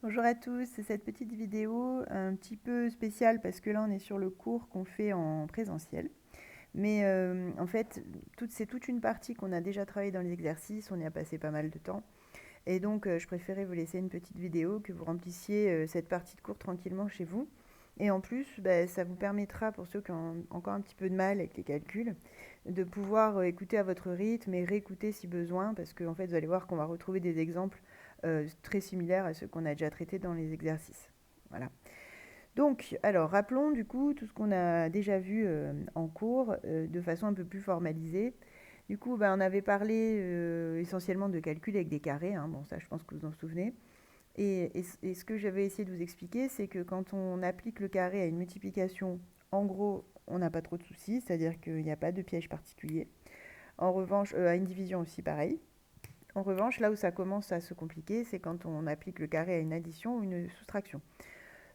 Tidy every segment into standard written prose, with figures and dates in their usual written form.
Bonjour à tous, c'est cette petite vidéo un petit peu spéciale parce que là on est sur le cours qu'on fait en présentiel. Mais en fait, c'est toute une partie qu'on a déjà travaillé dans les exercices, on y a passé pas mal de temps. Et donc je préférais vous laisser une petite vidéo, que vous remplissiez cette partie de cours tranquillement chez vous. Et en plus, bah, ça vous permettra, pour ceux qui ont encore un petit peu de mal avec les calculs, de pouvoir écouter à votre rythme et réécouter si besoin, parce qu'en fait, vous allez voir qu'on va retrouver des exemples très similaires à ceux qu'on a déjà traités dans les exercices. Voilà. Donc, alors, rappelons du coup tout ce qu'on a déjà vu en cours de façon un peu plus formalisée. Du coup, bah, on avait parlé essentiellement de calcul avec des carrés, hein. Bon, ça, je pense que vous en souvenez. Et ce que j'avais essayé de vous expliquer, c'est que quand on applique le carré à une multiplication, en gros, on n'a pas trop de soucis, c'est-à-dire qu'il n'y a pas de piège particulier. En revanche, à une division aussi, pareil. En revanche, là où ça commence à se compliquer, c'est quand on applique le carré à une addition ou une soustraction.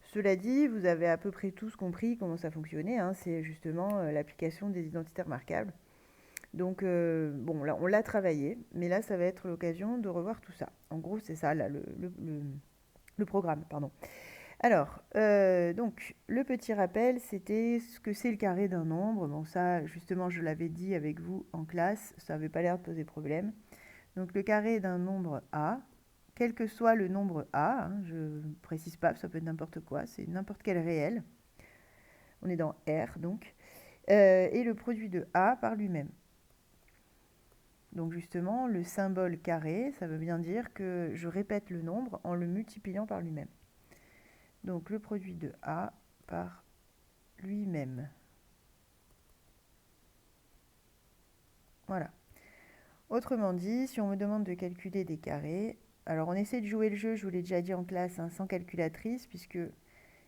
Cela dit, vous avez à peu près tous compris comment ça fonctionnait, hein. C'est justement l'application des identités remarquables. Donc, bon, là, on l'a travaillé, mais là, ça va être l'occasion de revoir tout ça. En gros, c'est ça, là, le programme, pardon. Alors, donc, le petit rappel, c'était ce que c'est le carré d'un nombre. Bon, ça, justement, je l'avais dit avec vous en classe, ça n'avait pas l'air de poser problème. Donc, le carré d'un nombre A, quel que soit le nombre A, hein, je ne précise pas, ça peut être n'importe quoi, c'est n'importe quel réel. On est dans R, donc. Et le produit de A par lui-même. Donc, justement, le symbole carré, ça veut bien dire que je répète le nombre en le multipliant par lui-même. Donc, le produit de A par lui-même. Voilà. Autrement dit, si on me demande de calculer des carrés, alors on essaie de jouer le jeu, je vous l'ai déjà dit en classe, hein, sans calculatrice, puisque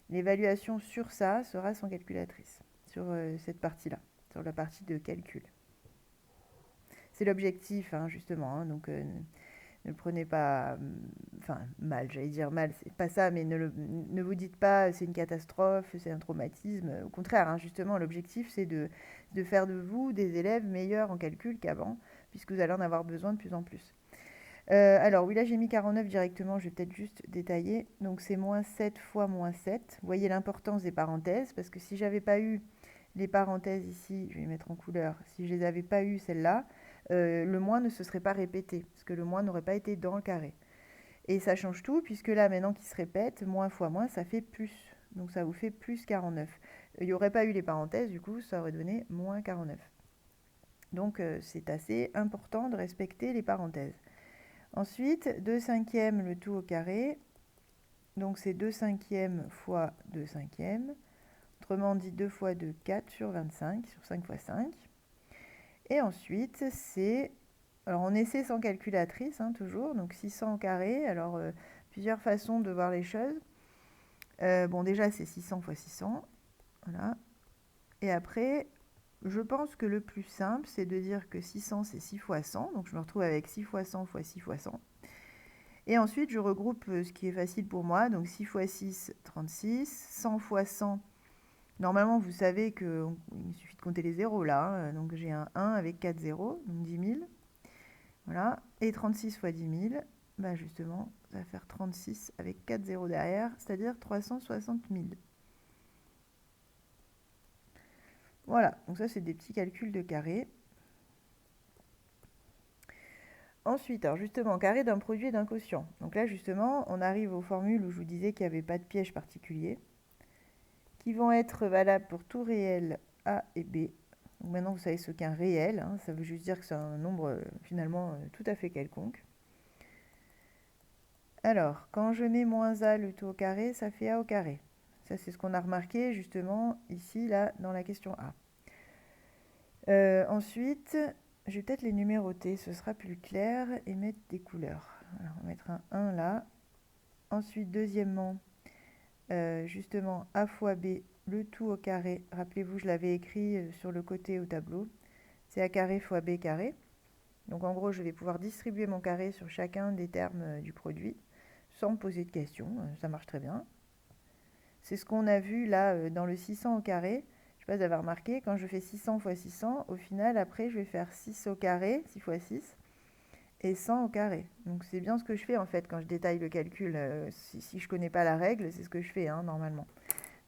l'évaluation sur ça sera sans calculatrice, sur cette partie-là, sur la partie de calcul. C'est l'objectif, hein, justement, hein, donc ne le prenez pas mal, j'allais dire mal, c'est pas ça, mais ne vous dites pas c'est une catastrophe, c'est un traumatisme. Au contraire, hein, justement, l'objectif c'est de faire de vous des élèves meilleurs en calcul qu'avant, puisque vous allez en avoir besoin de plus en plus. Alors oui, là j'ai mis 49 directement, je vais peut-être juste détailler. Donc c'est moins 7 fois moins 7. Vous voyez l'importance des parenthèses, parce que si j'avais pas eu les parenthèses ici, je vais les mettre en couleur, si je les avais pas eu celles-là, le moins ne se serait pas répété, parce que le moins n'aurait pas été dans le carré. Et ça change tout, puisque là maintenant qu'il se répète, moins fois moins, ça fait plus. Donc ça vous fait plus 49. Il n'y aurait pas eu les parenthèses, du coup, ça aurait donné moins 49. Donc c'est assez important de respecter les parenthèses. Ensuite, 2 cinquièmes le tout au carré. Donc c'est 2 cinquièmes fois 2 cinquièmes. Autrement dit 2 fois 2, 4 sur 25, sur 5 fois 5. Et ensuite, c'est... Alors on essaie sans calculatrice, hein, toujours. Donc 600 au carré. Alors plusieurs façons de voir les choses. Bon déjà c'est 600 fois 600. Voilà. Et après, je pense que le plus simple, c'est de dire que 600 c'est 6 fois 100. Donc je me retrouve avec 6 fois 100 fois 6 fois 100. Et ensuite, je regroupe ce qui est facile pour moi. Donc 6 fois 6, 36. 100 fois 100. Normalement, vous savez qu'il suffit de compter les zéros là, hein. Donc j'ai un 1 avec 4 zéros, donc 10 000. Voilà. Et 36 fois 10 000, bah justement, ça va faire 36 avec 4 zéros derrière, c'est-à-dire 360 000. Voilà, donc ça c'est des petits calculs de carré. Ensuite, alors justement, carré d'un produit et d'un quotient. Donc là justement, on arrive aux formules où je vous disais qu'il n'y avait pas de piège particulier, qui vont être valables pour tout réel A et B. Donc maintenant, vous savez ce qu'est un réel, hein, ça veut juste dire que c'est un nombre finalement tout à fait quelconque. Alors, quand je mets moins A le tout au carré, ça fait A au carré. Ça, c'est ce qu'on a remarqué justement ici, là, dans la question A. Ensuite, je vais peut-être les numéroter, ce sera plus clair, et mettre des couleurs. Alors, on va mettre un 1 là. Ensuite, deuxièmement, justement, A fois B, le tout au carré. Rappelez-vous, je l'avais écrit sur le côté au tableau. C'est A carré fois B carré. Donc en gros, je vais pouvoir distribuer mon carré sur chacun des termes du produit, sans me poser de questions. Ça marche très bien. C'est ce qu'on a vu là dans le 600 au carré. Je ne sais pas si vous avez remarqué, quand je fais 600 fois 600, au final, après, je vais faire 6 au carré, 6 fois 6. et 100 au carré. Donc c'est bien ce que je fais en fait quand je détaille le calcul. Si je ne connais pas la règle, c'est ce que je fais normalement.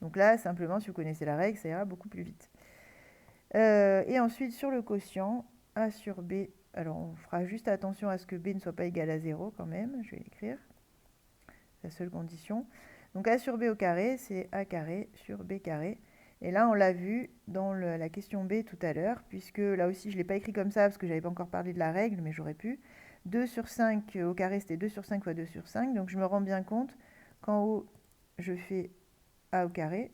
Donc là, simplement, si vous connaissez la règle, ça ira beaucoup plus vite. Et ensuite, sur le quotient, A sur B. Alors, on fera juste attention à ce que B ne soit pas égal à 0 quand même. Je vais l'écrire. C'est la seule condition. Donc, A sur B au carré, c'est A carré sur B carré. Et là, on l'a vu dans la question B tout à l'heure, puisque là aussi, je ne l'ai pas écrit comme ça, parce que je n'avais pas encore parlé de la règle, mais j'aurais pu. 2 sur 5 au carré, c'était 2 sur 5 fois 2 sur 5. Donc, je me rends bien compte qu'en haut, je fais A au carré,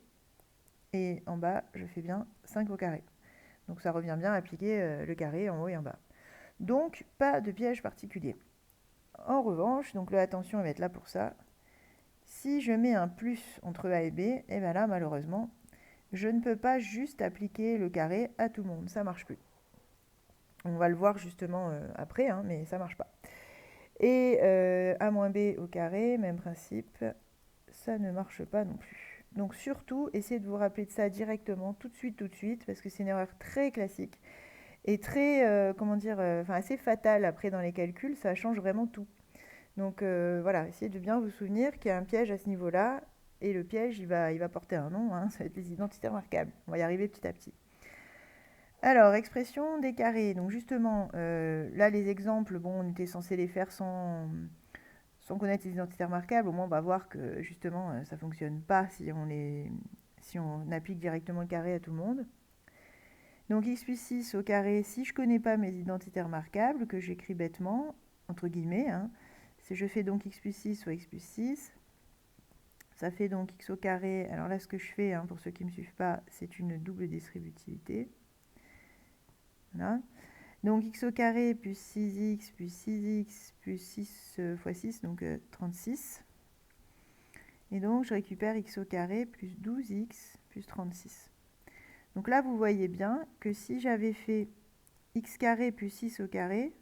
et en bas, je fais bien 5 au carré. Donc ça revient bien à appliquer le carré en haut et en bas. Donc pas de piège particulier. En revanche, donc là attention, il va être là pour ça. Si je mets un plus entre A et B, et bien là malheureusement, je ne peux pas juste appliquer le carré à tout le monde. Ça ne marche plus. On va le voir justement après, mais ça ne marche pas. Et A moins B au carré, même principe, ça ne marche pas non plus. Donc surtout, essayez de vous rappeler de ça directement, tout de suite, parce que c'est une erreur très classique et très, assez fatale après dans les calculs, ça change vraiment tout. Donc voilà, essayez de bien vous souvenir qu'il y a un piège à ce niveau-là, et le piège, il va porter un nom, ça va être les identités remarquables. On va y arriver petit à petit. Alors, expression des carrés. Donc justement, là, les exemples, bon, on était censé les faire sans connaître les identités remarquables. Au moins, on va voir que justement, ça ne fonctionne pas si on applique directement le carré à tout le monde. Donc x plus 6 au carré, si je ne connais pas mes identités remarquables, que j'écris bêtement, entre guillemets, si je fais donc x plus 6 fois x plus 6, ça fait donc x au carré. Alors là, ce que je fais, pour ceux qui ne me suivent pas, c'est une double distributivité. Voilà. Donc x au carré plus 6x plus 6x plus 6 fois 6, donc 36. Et donc, je récupère x au carré plus 12x plus 36. Donc là, vous voyez bien que si j'avais fait x carré plus 6 au carré,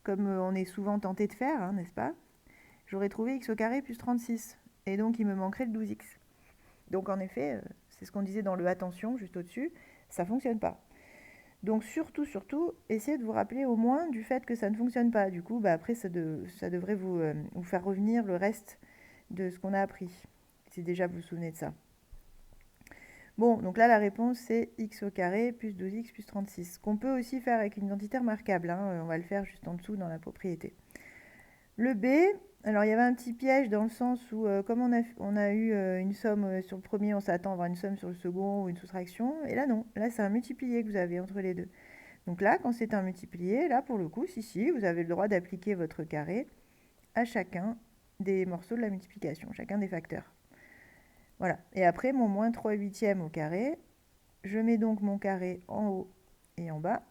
comme on est souvent tenté de faire, n'est-ce pas, j'aurais trouvé x au carré plus 36. Et donc, il me manquerait le 12x. Donc, en effet, c'est ce qu'on disait dans le attention, juste au-dessus, ça ne fonctionne pas. Donc, surtout, essayez de vous rappeler au moins du fait que ça ne fonctionne pas. Du coup, après, ça devrait vous faire revenir le reste de ce qu'on a appris, si déjà vous vous souvenez de ça. Bon, donc là, la réponse, c'est x au carré plus 12x plus 36, qu'on peut aussi faire avec une identité remarquable. On va le faire juste en dessous dans la propriété. Le B, alors il y avait un petit piège dans le sens où, comme on a eu une somme sur le premier, on s'attend à avoir une somme sur le second ou une soustraction. Et là, non. Là, c'est un multiplié que vous avez entre les deux. Donc là, quand c'est un multiplié, là, pour le coup, si, vous avez le droit d'appliquer votre carré à chacun des morceaux de la multiplication, chacun des facteurs. Voilà. Et après, mon moins 3 huitièmes au carré, je mets donc mon carré en haut et en bas,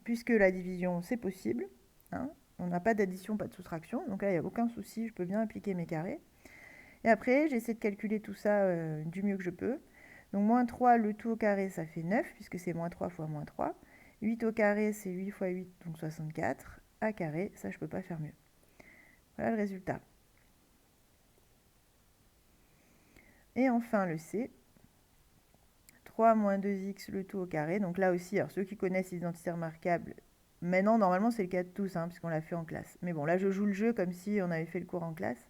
puisque la division, c'est possible. On n'a pas d'addition, pas de soustraction. Donc là, il n'y a aucun souci, je peux bien appliquer mes carrés. Et après, j'essaie de calculer tout ça du mieux que je peux. Donc moins 3, le tout au carré, ça fait 9, puisque c'est moins 3 fois moins 3. 8 au carré, c'est 8 fois 8, donc 64. A carré, ça, je ne peux pas faire mieux. Voilà le résultat. Et enfin, le C. 3 moins 2x, le tout au carré. Donc là aussi, alors ceux qui connaissent les identités remarquables, maintenant, normalement, c'est le cas de tous, puisqu'on l'a fait en classe. Mais bon, là, je joue le jeu comme si on avait fait le cours en classe.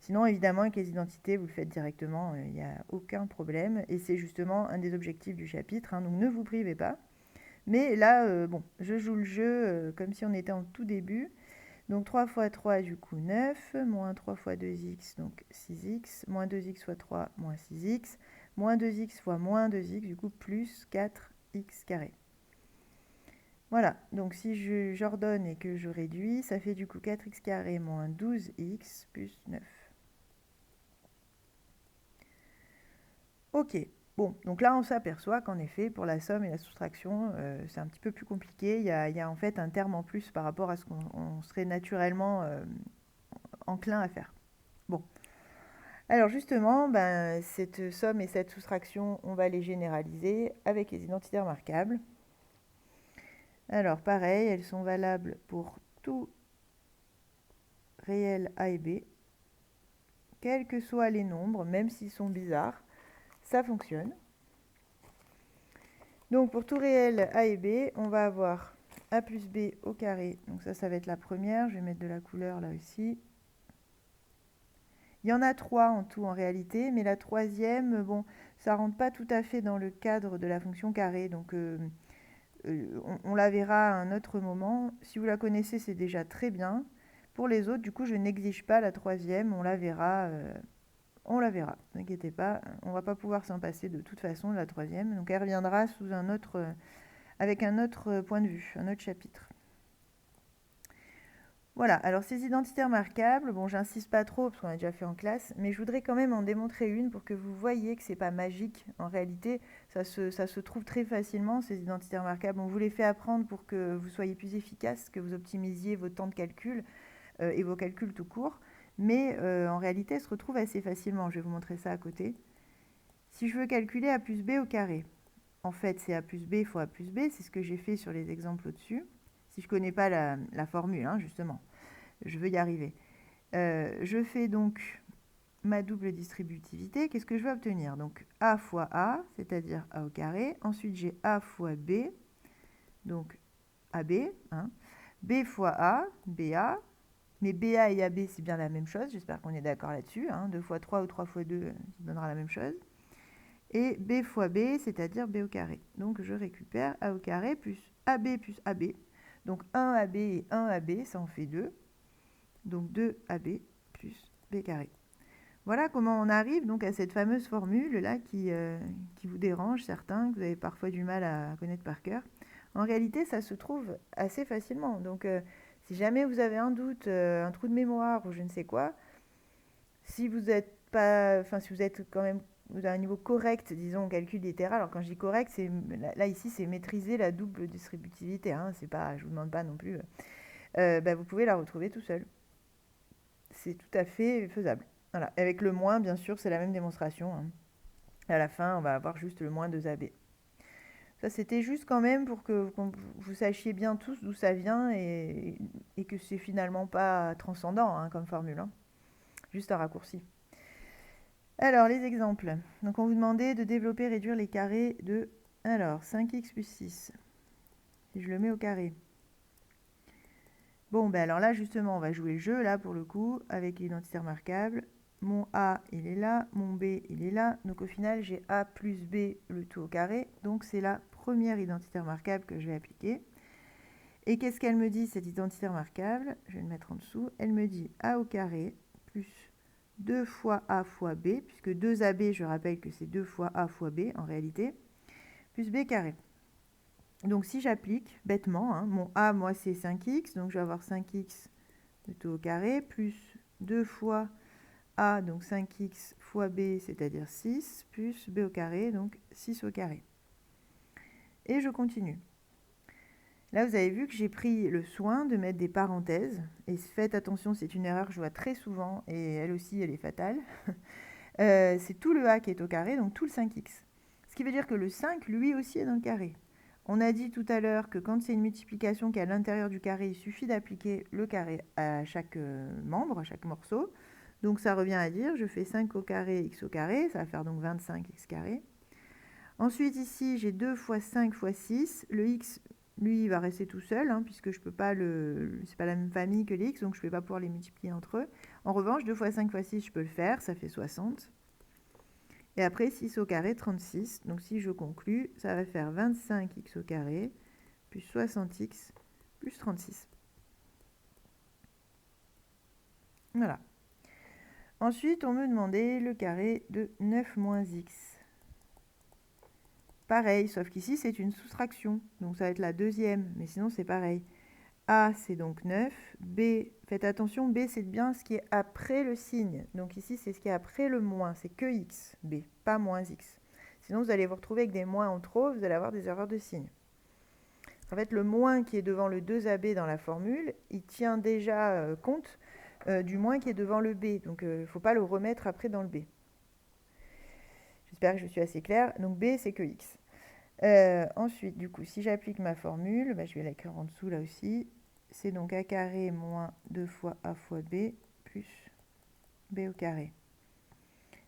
Sinon, évidemment, avec les identités, vous le faites directement, il n'y a aucun problème. Et c'est justement un des objectifs du chapitre, donc ne vous privez pas. Mais là, je joue le jeu comme si on était en tout début. Donc 3 fois 3, du coup 9, moins 3 fois 2x, donc 6x, moins 2x fois 3, moins 6x, moins 2x fois moins 2x, du coup plus 4x carré. Voilà, donc si j'ordonne et que je réduis, ça fait du coup 4x carré moins 12x plus 9. Ok, bon, donc là on s'aperçoit qu'en effet, pour la somme et la soustraction, c'est un petit peu plus compliqué. Il y a en fait un terme en plus par rapport à ce qu'on serait naturellement enclin à faire. Bon. Alors justement, cette somme et cette soustraction, on va les généraliser avec les identités remarquables. Alors pareil, elles sont valables pour tout réel A et B, quels que soient les nombres, même s'ils sont bizarres, ça fonctionne. Donc pour tout réel A et B, on va avoir a plus b au carré. Donc ça va être la première. Je vais mettre de la couleur là aussi. Il y en a 3 en tout en réalité, mais la troisième, bon, ça rentre pas tout à fait dans le cadre de la fonction carré. Donc on la verra à un autre moment. Si vous la connaissez, c'est déjà très bien. Pour les autres, du coup, je n'exige pas la troisième. On la verra. On la verra. Ne vous inquiétez pas. On ne va pas pouvoir s'en passer de toute façon, la troisième. Donc elle reviendra sous un autre, avec un autre point de vue, un autre chapitre. Voilà, alors ces identités remarquables, bon, j'insiste pas trop parce qu'on a déjà fait en classe, mais je voudrais quand même en démontrer une pour que vous voyez que c'est pas magique. En réalité, ça se trouve très facilement, ces identités remarquables. On vous les fait apprendre pour que vous soyez plus efficace, que vous optimisiez vos temps de calcul et vos calculs tout court. Mais en réalité, elles se retrouvent assez facilement. Je vais vous montrer ça à côté. Si je veux calculer a plus b au carré, en fait, c'est a plus b fois a plus b. C'est ce que j'ai fait sur les exemples au-dessus. Si je ne connais pas la formule, hein, justement. Je veux y arriver. Je fais donc ma double distributivité. Qu'est-ce que je veux obtenir? Donc a fois a, c'est-à-dire a au carré. Ensuite, j'ai a fois b, donc ab. Hein. B fois a, ba. Mais BA et AB, c'est bien la même chose. J'espère qu'on est d'accord là-dessus. Hein. 2 fois 3 ou 3 fois 2, ça donnera la même chose. Et B fois B, c'est-à-dire B au carré. Donc, je récupère A au carré plus AB plus AB. Donc, 1AB et 1AB, ça en fait 2. Donc, 2AB plus B carré. Voilà comment on arrive donc à cette fameuse formule-là qui vous dérange, certains, que vous avez parfois du mal à connaître par cœur. En réalité, ça se trouve assez facilement. Donc, si jamais vous avez un doute, un trou de mémoire ou je ne sais quoi, si vous êtes pas, enfin si vous êtes quand même vous avez un niveau correct, disons, au calcul littéral. Alors quand je dis correct, c'est là ici c'est maîtriser la double distributivité. Hein, c'est pas, je vous demande pas non plus. Vous pouvez la retrouver tout seul. C'est tout à fait faisable. Voilà. Avec le moins, bien sûr, c'est la même démonstration. Hein. À la fin, on va avoir juste le moins 2AB. Ça, c'était juste quand même pour que vous sachiez bien tous d'où ça vient et que c'est finalement pas transcendant hein, comme formule. Hein. Juste un raccourci. Alors, les exemples. Donc, on vous demandait de développer, réduire les carrés de... Alors, 5x plus 6. Si je le mets au carré. Bon, alors là, justement, on va jouer le jeu, là, pour le coup, avec l'identité remarquable. Mon A, il est là. Mon B, il est là. Donc, au final, j'ai A plus B, le tout au carré. Donc, c'est la première identité remarquable que je vais appliquer. Et qu'est-ce qu'elle me dit, cette identité remarquable? Je vais le mettre en dessous. Elle me dit A au carré plus 2 fois A fois B, puisque 2AB, je rappelle que c'est 2 fois A fois B en réalité, plus B carré. Donc si j'applique bêtement, hein, mon A, moi, c'est 5x, donc je vais avoir 5x de tout au carré, plus 2 fois A, donc 5x fois B, c'est-à-dire 6, plus B au carré, donc 6 au carré. Et je continue. Là, vous avez vu que j'ai pris le soin de mettre des parenthèses. Et faites attention, c'est une erreur que je vois très souvent, et elle aussi, elle est fatale. C'est tout le A qui est au carré, donc tout le 5x. Ce qui veut dire que le 5, lui aussi, est dans le carré. On a dit tout à l'heure que quand c'est une multiplication qui est à l'intérieur du carré, il suffit d'appliquer le carré à chaque membre, à chaque morceau. Donc ça revient à dire, je fais 5 au carré, x au carré, ça va faire donc 25x carré. Ensuite, ici, j'ai 2 fois 5 fois 6. Le x, lui, il va rester tout seul, hein, puisque je peux pas c'est pas la même famille que les x, donc je ne vais pas pouvoir les multiplier entre eux. En revanche, 2 fois 5 fois 6, je peux le faire, ça fait 60. Et après, 6 au carré, 36. Donc si je conclus, ça va faire 25x au carré, plus 60x, plus 36. Voilà. Ensuite, on me demandait le carré de 9 moins x. Pareil, sauf qu'ici, c'est une soustraction. Donc ça va être la deuxième, mais sinon, c'est pareil. A, c'est donc 9. B, faites attention, B, c'est bien ce qui est après le signe. Donc ici, c'est ce qui est après le moins. C'est que x, B, pas moins x. Sinon, vous allez vous retrouver avec des moins en trop, vous allez avoir des erreurs de signe. En fait, le moins qui est devant le 2AB dans la formule, il tient déjà compte du moins qui est devant le B. Donc, il ne faut pas le remettre après dans le B. J'espère que je suis assez claire. Donc, B, c'est que x. Ensuite, du coup, si j'applique ma formule, je vais l'écrire en dessous là aussi. C'est donc a carré moins 2 fois a fois b plus b au carré.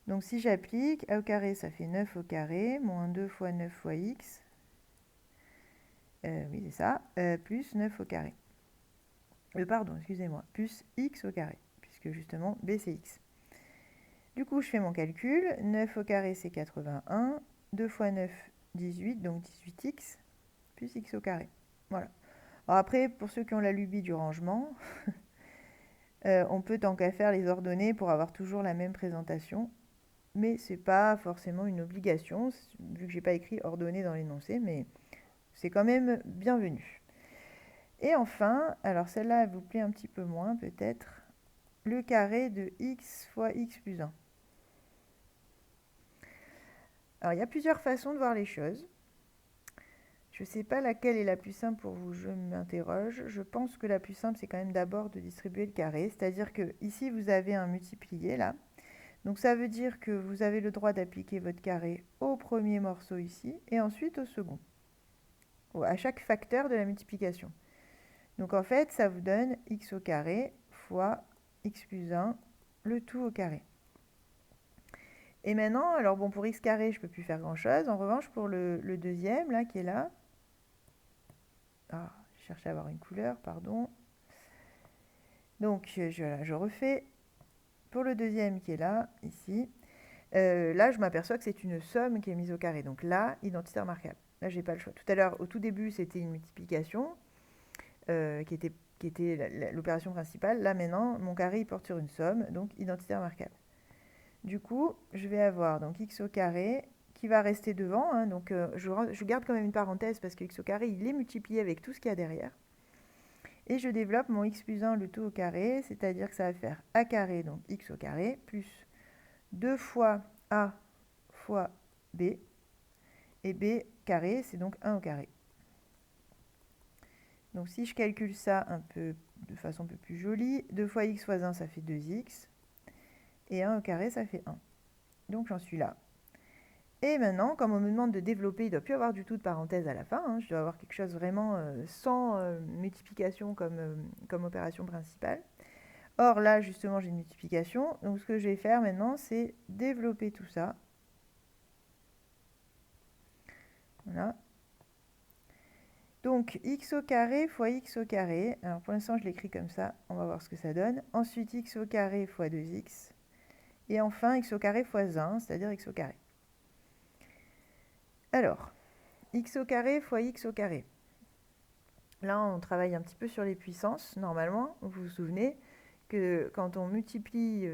Donc si j'applique, a au carré, ça fait 9 au carré, moins 2 fois 9 fois x. oui c'est ça, plus 9 au carré. Pardon, excusez-moi, plus x au carré, puisque justement b c'est x. Du coup, je fais mon calcul. 9 au carré, c'est 81. 2 fois 9, 18, donc 18x, plus x au carré. Voilà. Alors après, pour ceux qui ont la lubie du rangement, on peut tant qu'à faire les ordonner pour avoir toujours la même présentation. Mais ce n'est pas forcément une obligation, vu que je n'ai pas écrit ordonné dans l'énoncé, mais c'est quand même bienvenu. Et enfin, alors celle-là, elle vous plaît un petit peu moins peut-être, le carré de x fois x plus 1. Alors, il y a plusieurs façons de voir les choses. Je ne sais pas laquelle est la plus simple pour vous, je m'interroge. Je pense que la plus simple, c'est quand même d'abord de distribuer le carré. C'est-à-dire que ici, vous avez un multiplié, là. Donc, ça veut dire que vous avez le droit d'appliquer votre carré au premier morceau ici, et ensuite au second, à chaque facteur de la multiplication. Donc, en fait, ça vous donne x au carré fois x plus 1, le tout au carré. Et maintenant, alors bon, pour x carré, je ne peux plus faire grand-chose. En revanche, pour le deuxième, là, qui est là, je cherchais à avoir une couleur, pardon. Donc, je refais. Pour le deuxième qui est là, ici, là, je m'aperçois que c'est une somme qui est mise au carré. Donc là, identité remarquable. Là, je n'ai pas le choix. Tout à l'heure, au tout début, c'était une multiplication qui était l'opération principale. Là, maintenant, mon carré, il porte sur une somme, donc identité remarquable. Du coup, je vais avoir donc x au carré qui va rester devant. Hein, donc, je garde quand même une parenthèse parce que x au carré, il est multiplié avec tout ce qu'il y a derrière. Et je développe mon x plus 1, le tout au carré, c'est-à-dire que ça va faire a carré, donc x au carré, plus 2 fois a fois b. Et b carré, c'est donc 1 au carré. Donc si je calcule ça de façon un peu plus jolie, 2 fois x fois 1, ça fait 2x. Et 1 au carré, ça fait 1. Donc j'en suis là. Et maintenant, comme on me demande de développer, il ne doit plus avoir du tout de parenthèse à la fin. Hein, je dois avoir quelque chose vraiment sans multiplication comme opération principale. Or là, justement, j'ai une multiplication. Donc ce que je vais faire maintenant, c'est développer tout ça. Voilà. Donc x au carré fois x au carré. Alors pour l'instant, je l'écris comme ça. On va voir ce que ça donne. Ensuite, x au carré fois 2x. Et enfin, x au carré fois 1, c'est-à-dire x au carré. Alors, x au carré fois x au carré. Là, on travaille un petit peu sur les puissances. Normalement, vous vous souvenez que quand on multiplie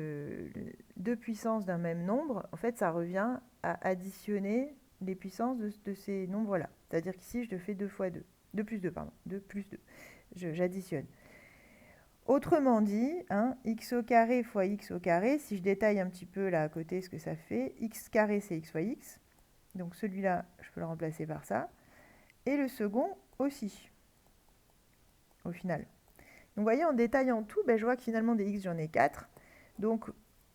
deux puissances d'un même nombre, en fait, ça revient à additionner les puissances de ces nombres-là. C'est-à-dire qu'ici, je le fais 2 fois 2. 2 plus 2, pardon. 2 plus 2. J'additionne. Autrement dit, hein, x au carré fois x au carré, si je détaille un petit peu là à côté ce que ça fait, x carré, c'est x fois x. Donc celui-là, je peux le remplacer par ça. Et le second aussi, au final. Donc vous voyez, en détaillant tout, je vois que finalement des x, j'en ai 4. Donc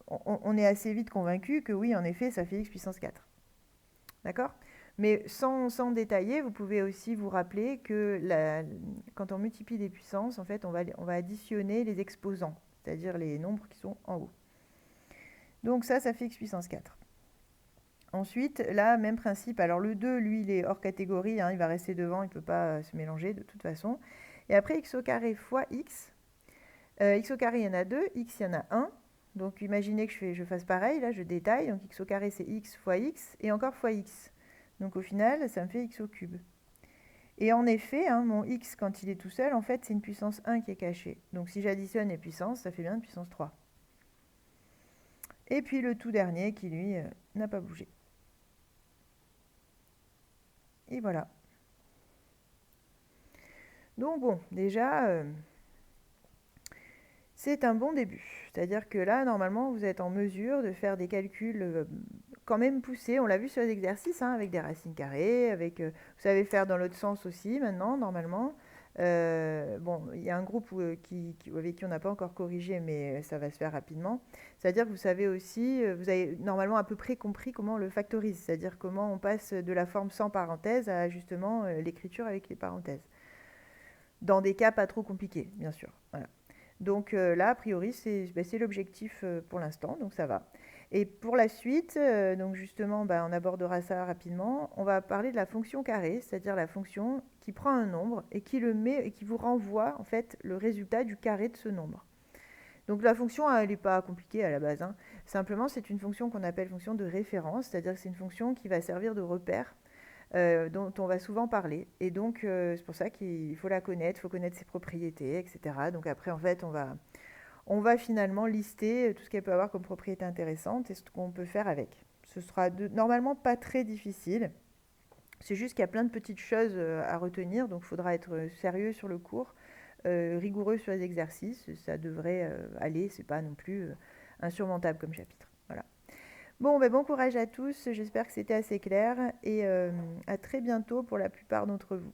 on est assez vite convaincu que oui, en effet, ça fait x puissance 4. D'accord ? Mais sans détailler, vous pouvez aussi vous rappeler que quand on multiplie des puissances, en fait, on va additionner les exposants, c'est-à-dire les nombres qui sont en haut. Donc ça fait x puissance 4. Ensuite, là, même principe. Alors le 2, lui, il est hors catégorie, hein, il va rester devant, il ne peut pas se mélanger de toute façon. Et après, x au carré fois x. X au carré, il y en a 2, x, il y en a 1. Donc imaginez que je fasse pareil, là, je détaille. Donc x au carré, c'est x fois x, et encore fois x. Donc au final, ça me fait x au cube. Et en effet, hein, mon x, quand il est tout seul, en fait, c'est une puissance 1 qui est cachée. Donc si j'additionne les puissances, ça fait bien une puissance 3. Et puis le tout dernier qui, lui, n'a pas bougé. Et voilà. Donc bon, déjà, c'est un bon début. C'est-à-dire que là, normalement, vous êtes en mesure de faire des calculs quand même poussés. On l'a vu sur les exercices, hein, avec des racines carrées, vous savez faire dans l'autre sens aussi maintenant, normalement. Bon, il y a un groupe avec qui on n'a pas encore corrigé, mais ça va se faire rapidement. C'est-à-dire que vous savez aussi, vous avez normalement à peu près compris comment on le factorise, c'est-à-dire comment on passe de la forme sans parenthèse à justement l'écriture avec les parenthèses. Dans des cas pas trop compliqués, bien sûr. Voilà. Donc là, a priori, c'est l'objectif pour l'instant, donc ça va. Et pour la suite, donc justement, on abordera ça rapidement. On va parler de la fonction carré, c'est-à-dire la fonction qui prend un nombre et qui le met et qui vous renvoie en fait le résultat du carré de ce nombre. Donc la fonction, elle n'est pas compliquée à la base, hein. Simplement, c'est une fonction qu'on appelle fonction de référence, c'est-à-dire que c'est une fonction qui va servir de repère, dont on va souvent parler. Et donc, c'est pour ça qu'il faut la connaître, il faut connaître ses propriétés, etc. Donc après, en fait, on va finalement lister tout ce qu'elle peut avoir comme propriété intéressante et ce qu'on peut faire avec. Ce sera normalement pas très difficile. C'est juste qu'il y a plein de petites choses à retenir, donc il faudra être sérieux sur le cours, rigoureux sur les exercices. Ça devrait aller, c'est pas non plus insurmontable comme chapitre. Voilà. Bon, bon courage à tous, j'espère que c'était assez clair et à très bientôt pour la plupart d'entre vous.